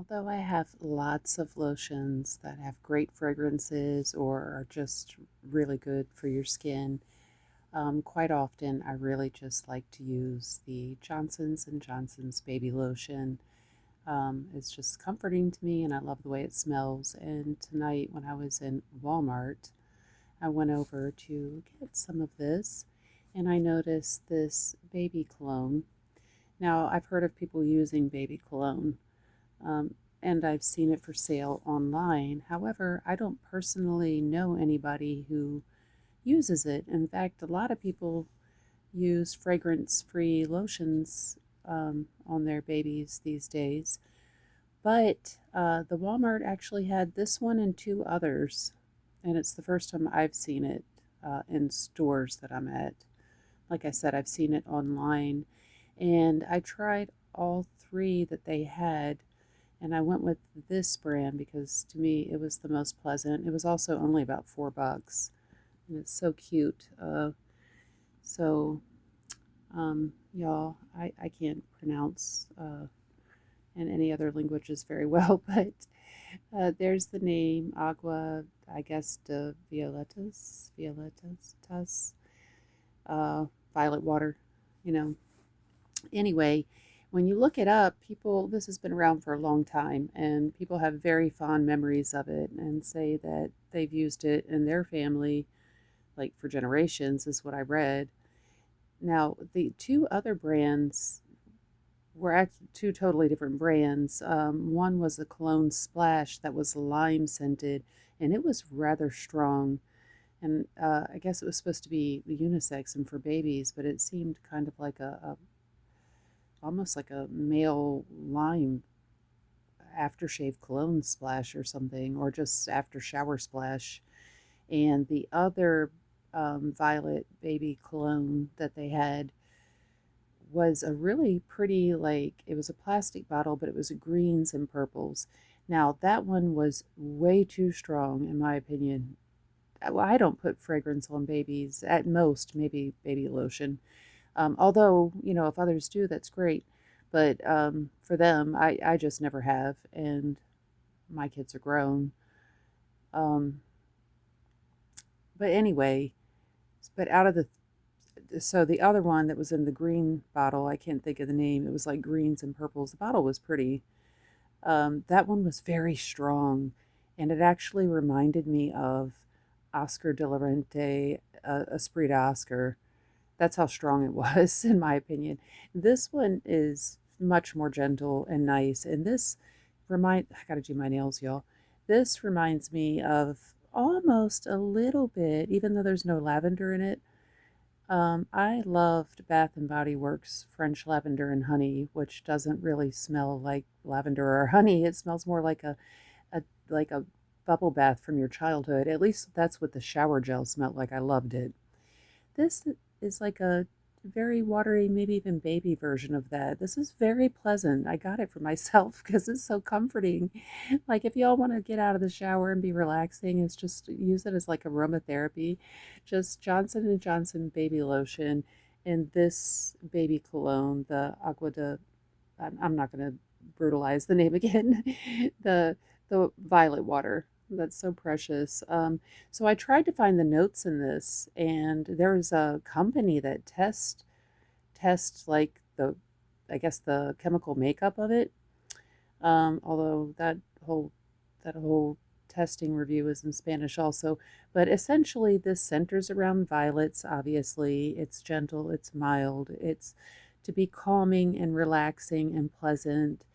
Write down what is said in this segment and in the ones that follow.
Although I have lots of lotions that have great fragrances or are just really good for your skin, quite often I really just like to use the Johnson's and Johnson's baby lotion. It's just comforting to me and I love the way it smells. And tonight when I was in Walmart, I went over to get some of this and I noticed this baby cologne. Now, I've heard of people using baby cologne, um, and I've seen it for sale online. However, I don't personally know anybody who uses it. In fact, a lot of people use fragrance free lotions on their babies these days. But the Walmart actually had this one and two others, and it's the first time I've seen it in stores that I'm at. Like I said, I've seen it online, and I tried all three that they had, and I went with this brand because to me it was the most pleasant. It was also only about $4, and it's so cute. So, y'all, I can't pronounce in any other languages very well, but there's the name Agua, I guess, de Violetas, uh, violet water, you know. Anyway, when you look it up, people, this has been around for a long time, and people have very fond memories of it and say that they've used it in their family, like for generations, is what I read. Now, the two other brands were actually two totally different brands. One was a cologne splash that was lime scented, and it was rather strong. And I guess it was supposed to be unisex and for babies, but it seemed kind of like a almost like a male lime aftershave cologne splash or something, or just after shower splash. And the other violet baby cologne that they had was a really pretty, like, it was a plastic bottle, but it was greens and purples. Now, that one was way too strong, in my opinion. Well, I don't put fragrance on babies, at most, maybe baby lotion. Although, if others do, that's great. But for them, I just never have. And my kids are grown. Um, but anyway, but out of so the other one that was in the green bottle, I can't think of the name. It was like greens and purples. The bottle was pretty. That one was very strong. And it actually reminded me of Oscar de la Renta, Esprit d'Oscar. That's how strong it was, in my opinion. This one is much more gentle and nice. And I gotta do my nails, y'all. This reminds me of almost a little bit, even though there's no lavender in it. I loved Bath and Body Works French Lavender and Honey, which doesn't really smell like lavender or honey. It smells more like a bubble bath from your childhood. At least that's what the shower gel smelled like. I loved it. This is like a very watery, maybe even baby version of that. This is very pleasant. I got it for myself because it's so comforting. Like if y'all want to get out of the shower and be relaxing, it's just use it as like aromatherapy. Just Johnson and Johnson baby lotion and this baby cologne, the Agua de, I'm not going to brutalize the name again, the violet water. That's so precious. So I tried to find the notes in this, and there's a company that tests like I guess the chemical makeup of it. Although that whole testing review is in Spanish also. But essentially, this centers around violets. Obviously, it's gentle, it's mild, it's to be calming and relaxing and pleasant,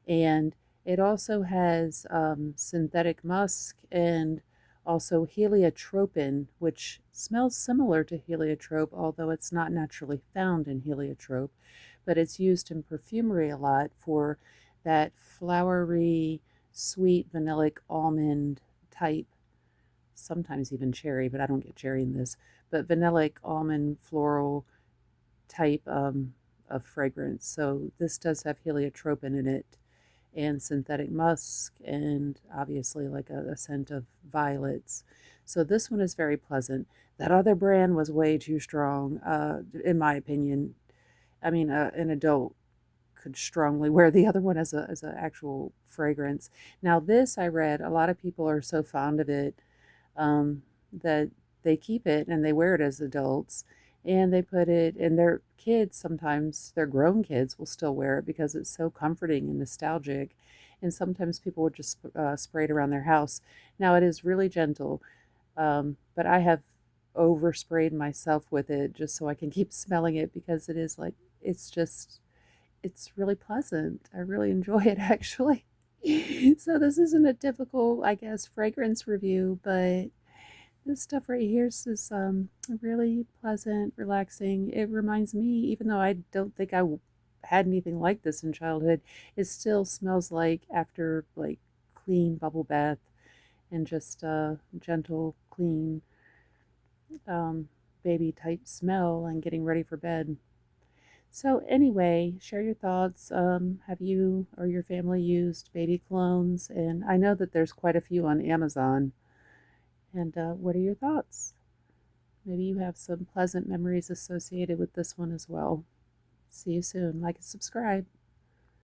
and it also has synthetic musk and also heliotropin, which smells similar to heliotrope, although it's not naturally found in heliotrope, but it's used in perfumery a lot for that flowery, sweet, vanillic almond type, sometimes even cherry, but I don't get cherry in this, but vanillic almond floral type of fragrance. So this does have heliotropin in it and synthetic musk and obviously like a scent of violets. So this one is very pleasant. That other brand was way too strong, in my opinion. I mean, an adult could strongly wear the other one as a actual fragrance. Now this I read, a lot of people are so fond of it that they keep it and they wear it as adults, and they put it, and their kids, sometimes their grown kids will still wear it because it's so comforting and nostalgic. And sometimes people would just spray it around their house. Now it is really gentle, but I have oversprayed myself with it just so I can keep smelling it, because it is like, it's just, it's really pleasant. I really enjoy it actually. So this isn't a typical, I guess, fragrance review, but this stuff right here is really pleasant, relaxing. It reminds me, even though I don't think I had anything like this in childhood, it still smells like after like clean bubble bath, and just a gentle, clean, um, baby type smell and getting ready for bed. So anyway, share your thoughts. Have you or your family used baby colognes? And I know that there's quite a few on Amazon. And what are your thoughts? Maybe you have some pleasant memories associated with this one as well. See you soon. Like and subscribe.